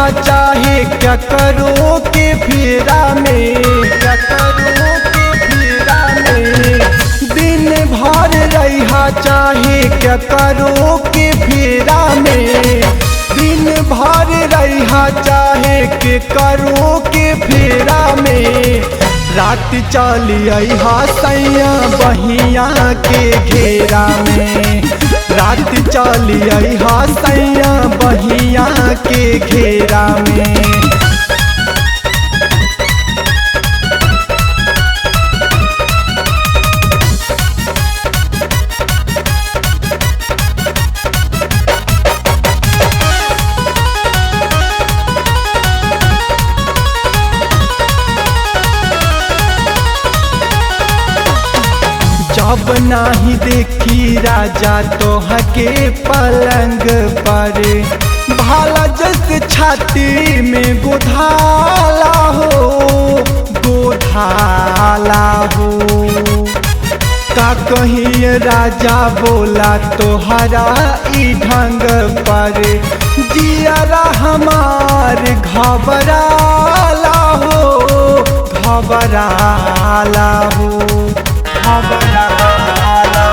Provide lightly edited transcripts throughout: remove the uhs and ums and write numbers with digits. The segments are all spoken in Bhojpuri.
रहा चाहे क्या करो के फेरा में, क्या करो के फेरा में। दिन भर रहा चाहे क्या करो के फेरा में, दिन भर रहा चाहे के करो के फेरा में। रात चली अहा सैया बहिया के घेरा में, रात चली अहा सैया बहिया के घेरा में। जब नाही देखी राजा तोहके पलंग पर, भाला जस छाती में गोधाला हो, गोधाला हो। का कहिए राजा बोला तोहरा ई ढंग पर, जियारा हमार घबराला हो, घबराला हो, घबराला।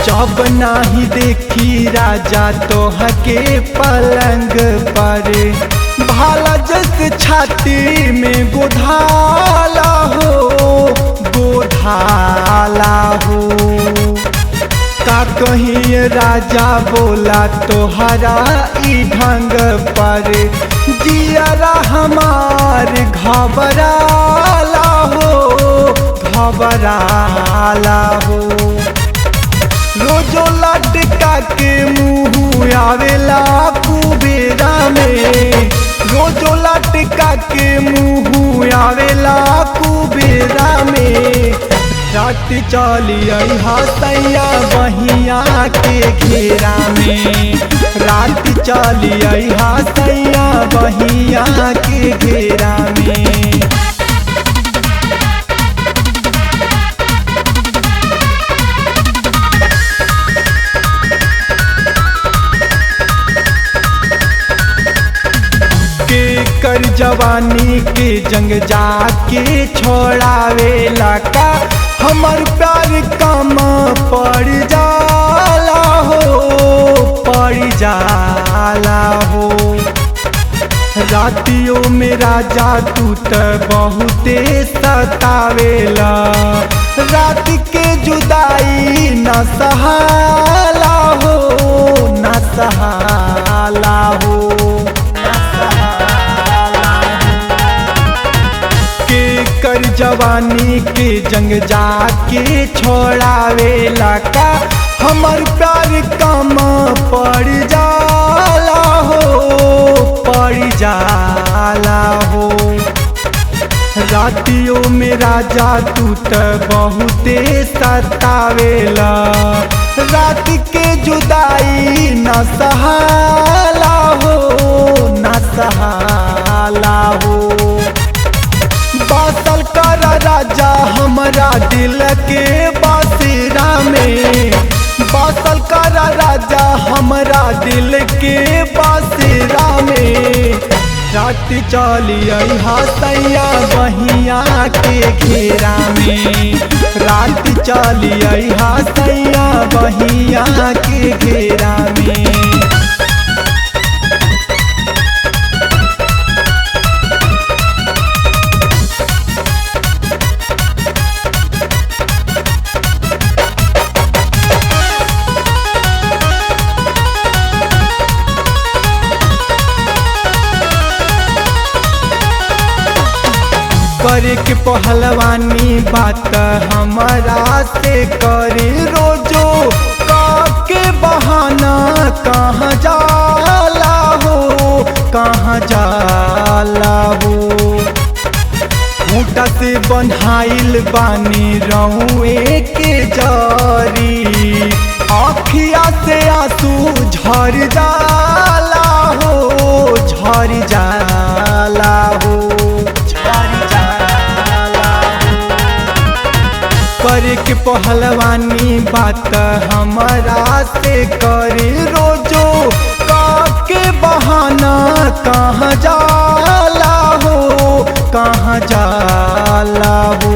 जब नाही देखी राजा तोहके पलंग पर, भाला जस छाती में गोधाला हो, गोधाला हो। का कहिए राजा बोला तोहरा ई ढंग पर, जियारा हमार घबराला हो, घबराला हो। रोजो लटका के मुँह आवेला कुबेरा में, रोजो लटका के मुँह आवेला कुबेरा में। रात चली अहा सैया बहिया के घेरा में, रात चली अहा सैया बहिया के घेरा में। कर जवानी के जंग जाके छोड़ावेला का, हमर प्यार कम पड़ जाला हो, पड़ जाला हो। रातियों में राजा तू त बहुते सतावेला, रात के जुदाई न सहाला हो, न सहाला हो। कर जवानी के जंग जाके छोड़ावेला का, हमर प्यार कम पड़ जाला हो, पड़ जाला हो। रातियों में राजा तू त बहुते सतावेला, रात के जुदाई न सहाला हो, न सहाला हो। बासल कर राजा हमरा दिल के बासिरा में, बासल कर राजा हमरा दिल के बासिरा में। रात चली अहा सैया बहिया के घेरा में, रात चली अहा सैया बहिया के घेरा में। करे के पहलवानी बात हमारा से करे रोजो, के बहाना कहाँ जाला हो, कहाँ जाला हो। खूंटा से बन्हाइल बानी रहुए के जारी, आँखिया से आंसू झर जाला हो, झर जाला हो। करे के पहलवानी बात हमारा से करे रोजो, के बहाना कहाँ जाला हो, कहाँ जाला हो।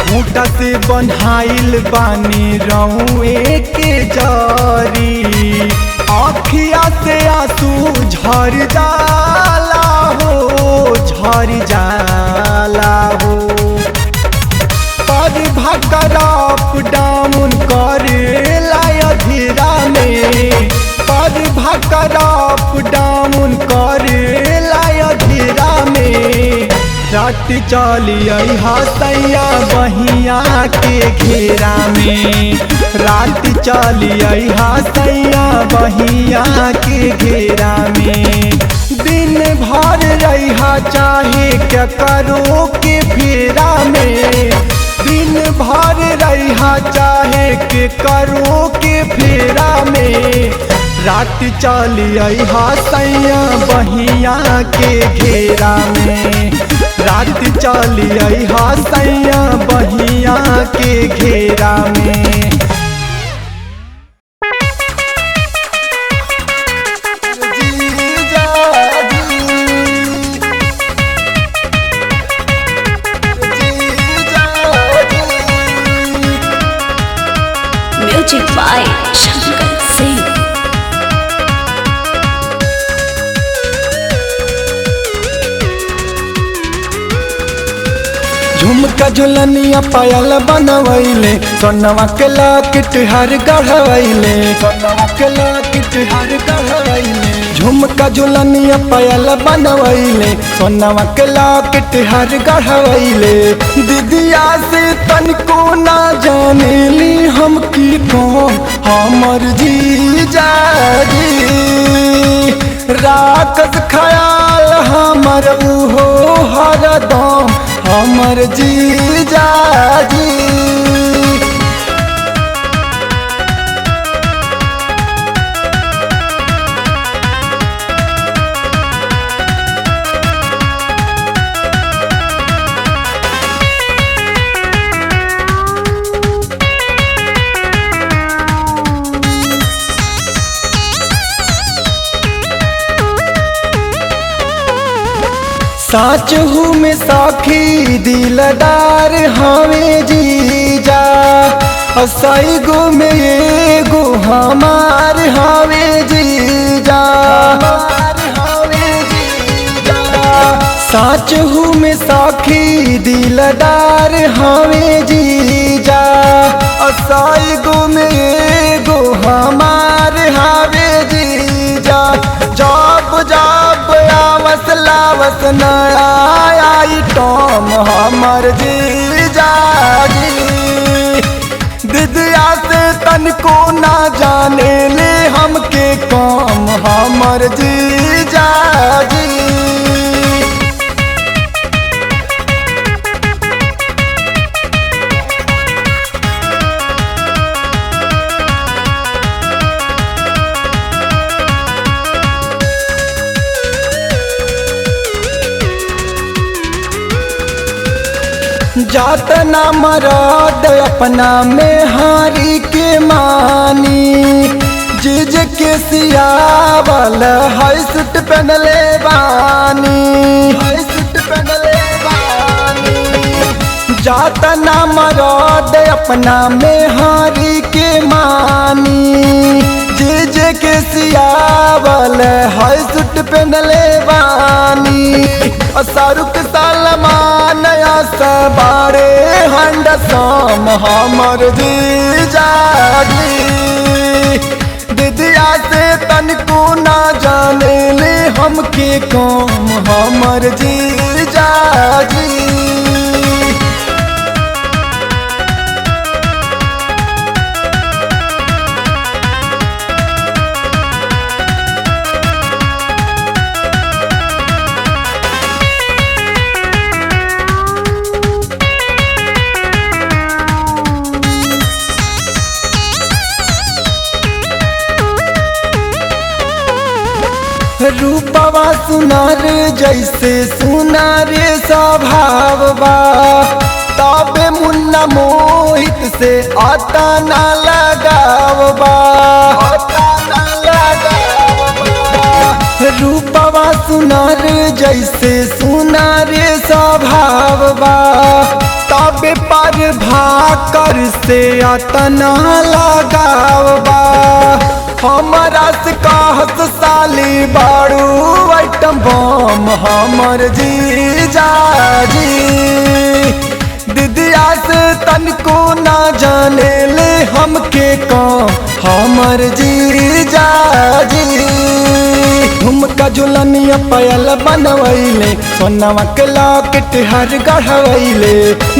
खूंटा से बन्हाइल बानी रउए के जरी, आँखिया से आंसू झर जाला हो, झर जाला हो। पर भकराप डाउन करेला अधीरा में, पर भकराप डाउन करेला अधीरा में। रात चली हसैया बहिया के घेरा में, रात चली हसैया बहिया के घेरा में। दिन भर रहा चाहे क्या करो के फेरा में, दिन भर रहा चाहे के करो के फेरा में। रात चली हसैया बहिया के घेरा में, रात चली हसैया बहिया के घेरा में। Music by Shankar Singh. झुमका झुलनिया पायल बनवैले, सोनवा के लॉकेट हर गढ़वैले, सोनवा के लॉकेट हर गढ़वैले। झुमका झुलनिया पायल बनवैले, सोनवा के लॉकेट हर गढ़वैले। दीदिया से तनको ना जानेली हम की कौन हमर जीजा जी। राकस ख्याल हमर उहो हरदम हमर जीजा जी। साच हूँ में साखी दिलदार हमें जीजा, सही गो में एगो हमार हमें जीजा। साच हूँ में साखी दिलदार हमें जीजा, सही गो में एगो हमार हमें जीजा। जब जब आवस लावस नया आइटम हमर जीजा जी। दीदिया से तनको ना जाने ले हमके काम हमर जीजा जी। जात ना मरद अपना में हारी के मानी, जीज के सियावल है सूट पहनले बानी, है सूट पहनले बानी। जात ना मरद अपना में हारी के मानी, जीज के सियावल है सूट पहनले बानी। शाहरुख सलमान सबारे हंडसम हमर जीजा जी। दीदिया से तनको ना जाने ले हमके काम हमर जीजा जी। रूपवा सुनार जैसे सुनार स्वभाव बा, तबे मुन्ना मोहित से आता ना लगाव बा, आता ना लगाव बा। सुनार जैसे सुनार स्वभाव बा तबे पर भाकर से अतना लगाव बा हमारा से कहत साली बाड़ू आइटम बम हमर जीजा जी दीदिया से तनको ना जाने ले हमके कौन हमर जीजा जी झुमका झुलनिया पायल बनवैले सोनवा के लॉकेट हर गढ़वैले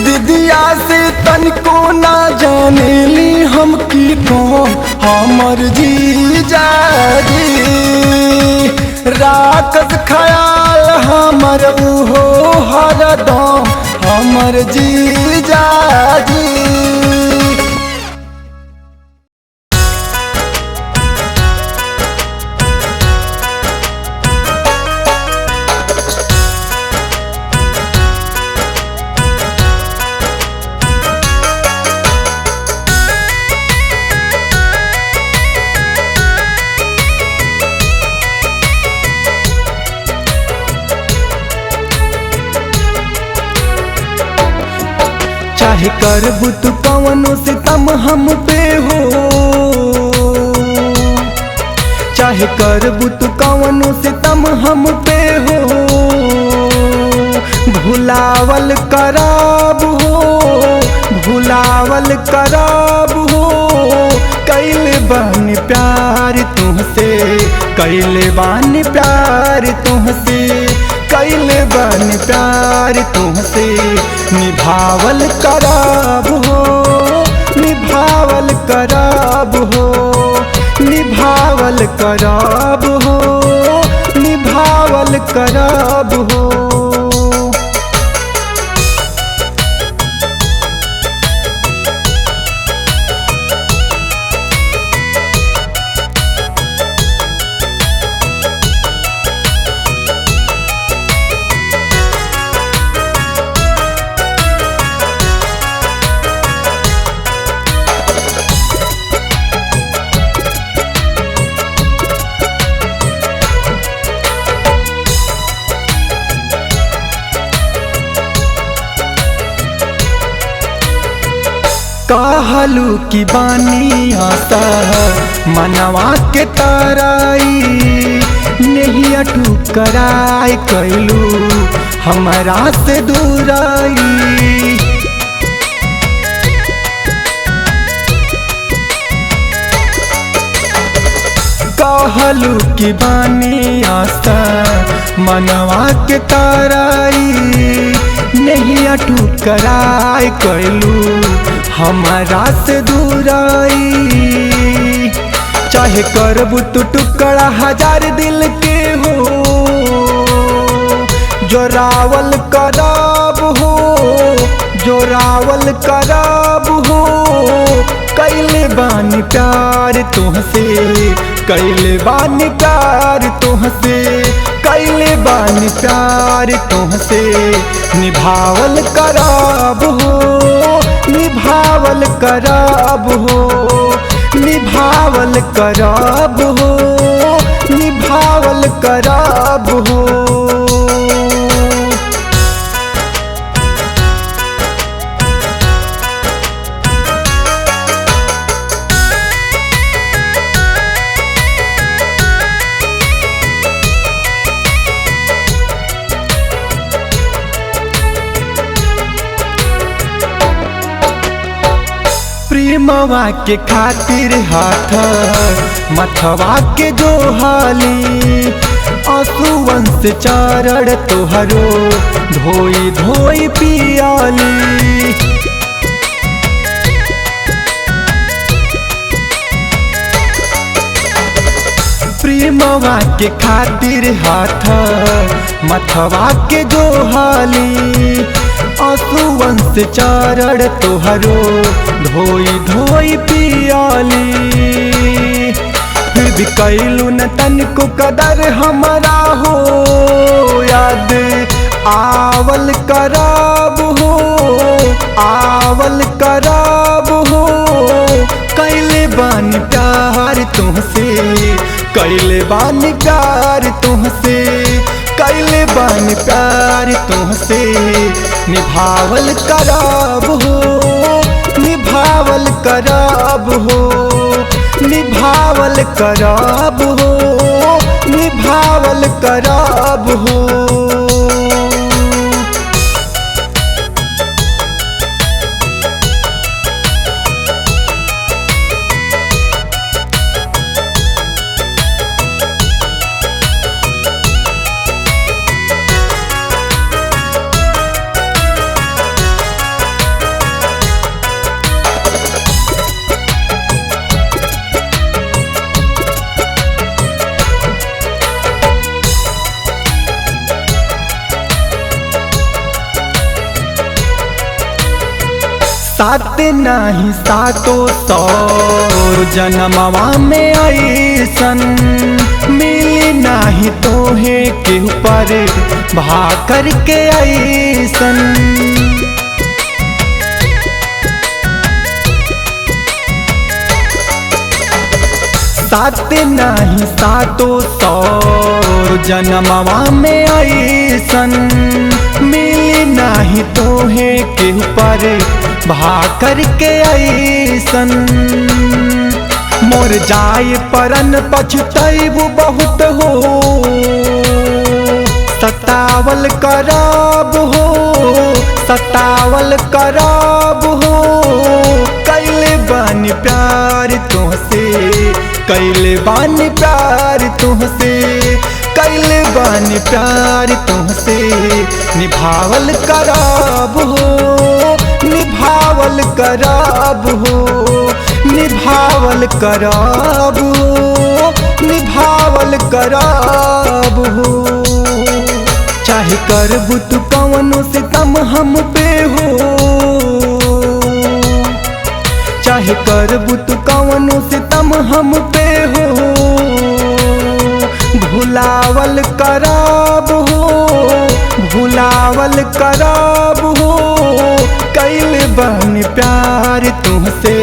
दीदिया से तनको ना जाने ली हम की कौन हमर जीजा जी राकस ख्याल हमर उहो हरदम हमर जीजा जी चाहे करबू तू कवनो सितम हम पे हो चाहे करबू तू कवनो सितम हम पे हो भुलावल कराब हो भुलावल कराब हो कैले बानी प्यार तुमसे कैले बानी प्यार तुमसे कैले बानी प्यार तुमसे निभावल कराब हो निभावल कराब हो निभावल कराब हो निभावल कराब हो कहलू की बानी आशा मनवा के ताराई नहीं अटू कराई कैलू हमारा से दूराई कहलू की बानी आशा मनवा के ताराई नहीं अटू कराई कैलू हमारा से दूराई चाहे करबू तू टुकड़ा हजार दिल के हो जोरावल कराब हो जोरावल कराब हो कैले बानी प्यार तुमसे कैले बानी प्यार तुमसे कैले बानी प्यार तुमसे निभावल कराब हो निभावल कराब हो निभावल कराब हो निभावल कराब हो प्रेमवा के खातिर हाथ मथवा के जो हाली आंसुअन से चारण तोहरो धोई धोई पियाली प्रेमवा के खातिर हाथ मथवा के जो हाली आंसुअन से चारण तोहरो धोई धोई पियाली फिर भी कैलू न तनिको कदर हमारा हो याद आवल कराब हो आवल कराब हो कैले बानी प्यार तुमसे कैले बानी प्यार तुमसे बन प्यार तुमसे निभावल करब हो, निभावल करब हो, निभावल करब हो, निभावल करब हो। सात नाही सातो सौर जन्मवा में ऐसन मिली नाही तोहे के ऊपर भाकर के ऐसन। सात नाही सातो सौर जन्मवा में ऐसन मिली नाही तोहे के ऊपर भाकर के ऐसन। मोर जाए परन पछतैबू बहुत हो, सतावल करब हो, सतावल करब हो। कैले बानी प्यार तुमसे, कैले बानी प्यार तुमसे, कैले बानी प्यार तुमसे निभावल करब हो, निभावल करब हो, निभावल करब हो, निभावल करब हो। चाहे करबू तू कवनो सितम हम पे हो, चाहे करबू तू कवनो सितम हम पे हो। भुलावल करब हो, भुलावल करब हो। कैले बानी प्यार तुमसे,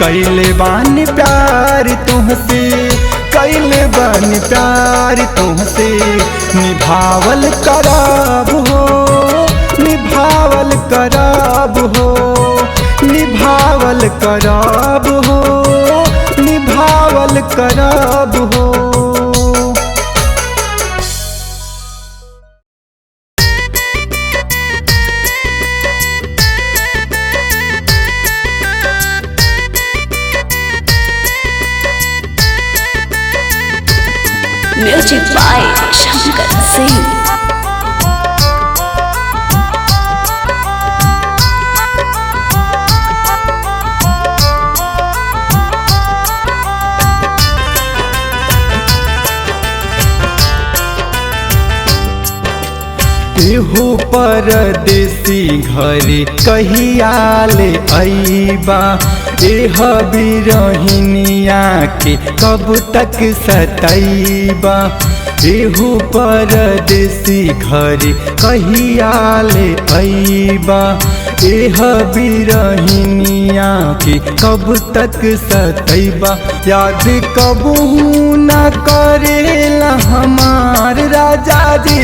कैले बानी प्यार तुमसे, कैले बानी प्यार तुमसे निभावल करब हो, निभावल करब हो, निभावल करब हो, निभावल करब हो। Music by Shankar Singh. एहो परदेसी घरे कहिया ले अइबा, एह बिरहिनिया के कब तक सतैबा। एहो परदेसी घरे कहिया ले अइबा, एह बिरहिनिया के कब तक सतैबा। याद कबहू न करेला हमार राजा जी,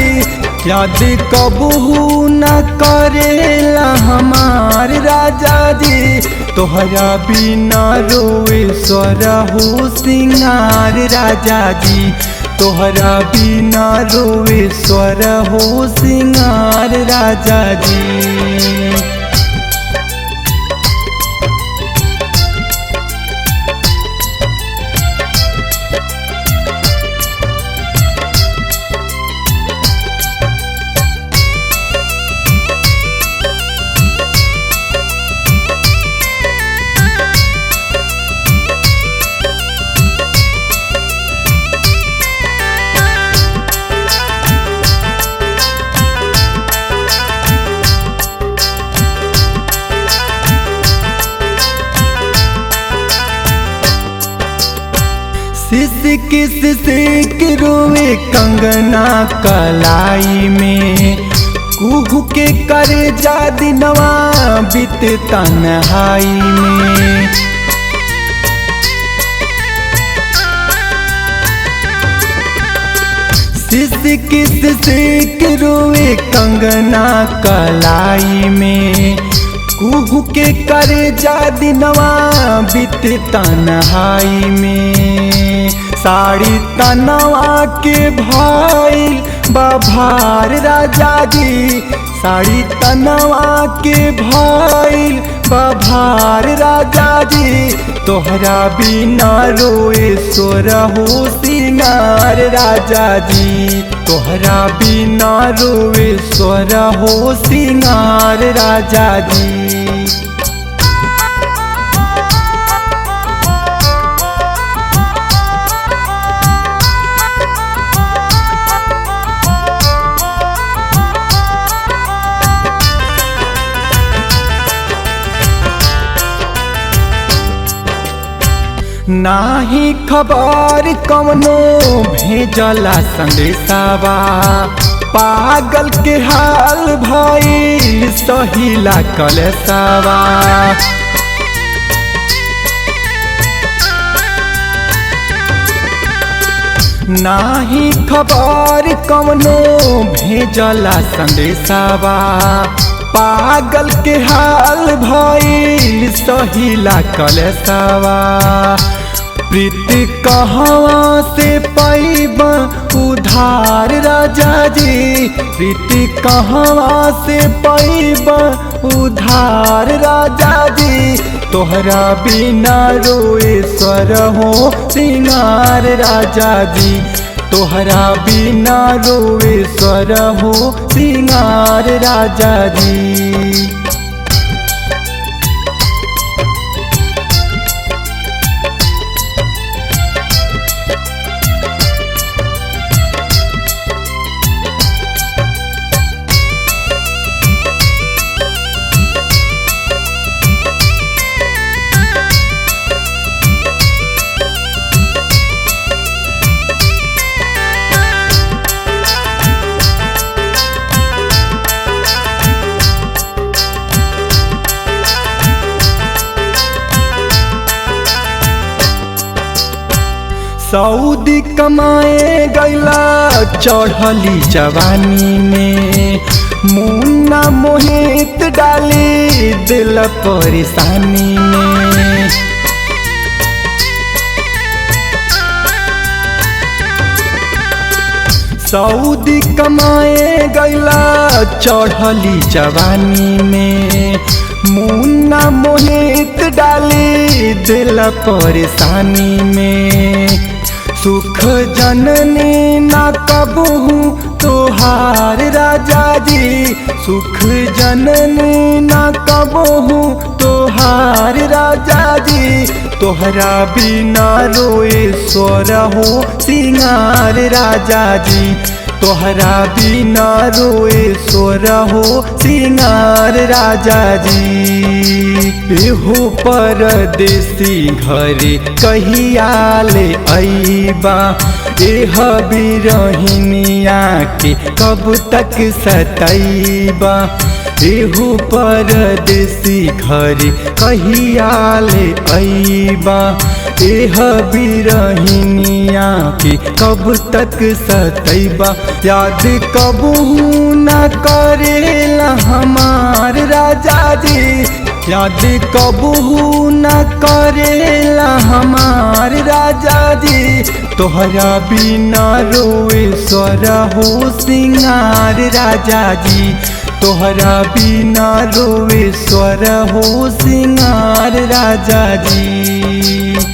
याद कबहू न करेला हमार राजा जी। तोहरा बिना रोए स्वरहु सिंगार राजा जी, तोहरा बिना रोए स्वरहु सिंगार राजा जी। किस से रोवे कंगना कलाई में, कुहू के करे जा दिनवा बीत तन्हाई में। किस ऋतिक रोए कंगना कलाई में, कुहू के करे जा दिनवा बीत तन्हाई में। साड़ी तनवा के भइल बभार राजा जी, साड़ी तनवा के भइल बभार राजा जी। तोहरा बिना रोए सोरहो सिंगार राजा जी, तोहरा बिना रोए सोरहो सिंगार राजा जी। नाही खबर कवनो भेजला संदेशावा, पागल के हाल भइल सहिला कलसावा। नाही खबर कवनो भेजला संदेशावा, पागल के हाल भइल सहिला कलसावा। प्रीति कहवा से पैब उधार राजा जी, प्रीति कहवा से पैब उधार राजा जी। तोहरा बिना रोए सोरहो सिंगार राजा जी, तोहरा बिना रोए सोरहो सिंगार राजा जी। सऊदी कमाए गैला चढ़ली जवानी में, मुन्ना मोहित डाली दिल परेशानी में। सऊदी कमाए गैला चढ़ली जवानी में, मुन्ना मोहित डाली दिल परेशानी में। सुख जननी ना कबहू तोहार राजा जी, सुख जननी ना कबहू तोहार राजा जी। तोहरा बिना रोए सोरहो सिंगार राजा जी, तोहरा बिना रोए सोरहो सिंगार राजा जी। एहो परदेसी घरे कहिया ले अइबा, एह बिरहिनिया के कब तक सतैबा। एहो परदेसी घरे कहिया ले अइबा, एह बिरहिनिया के कब तक सतैबा। याद कबहू न करेला हमार राजा जी, याद कबहू न करेला हमार राजा जी। तोहरा बिना रोए सोरहो सिंगार राजा जी, तोहरा बिना रोए सोरहो सिंगार राजा जी।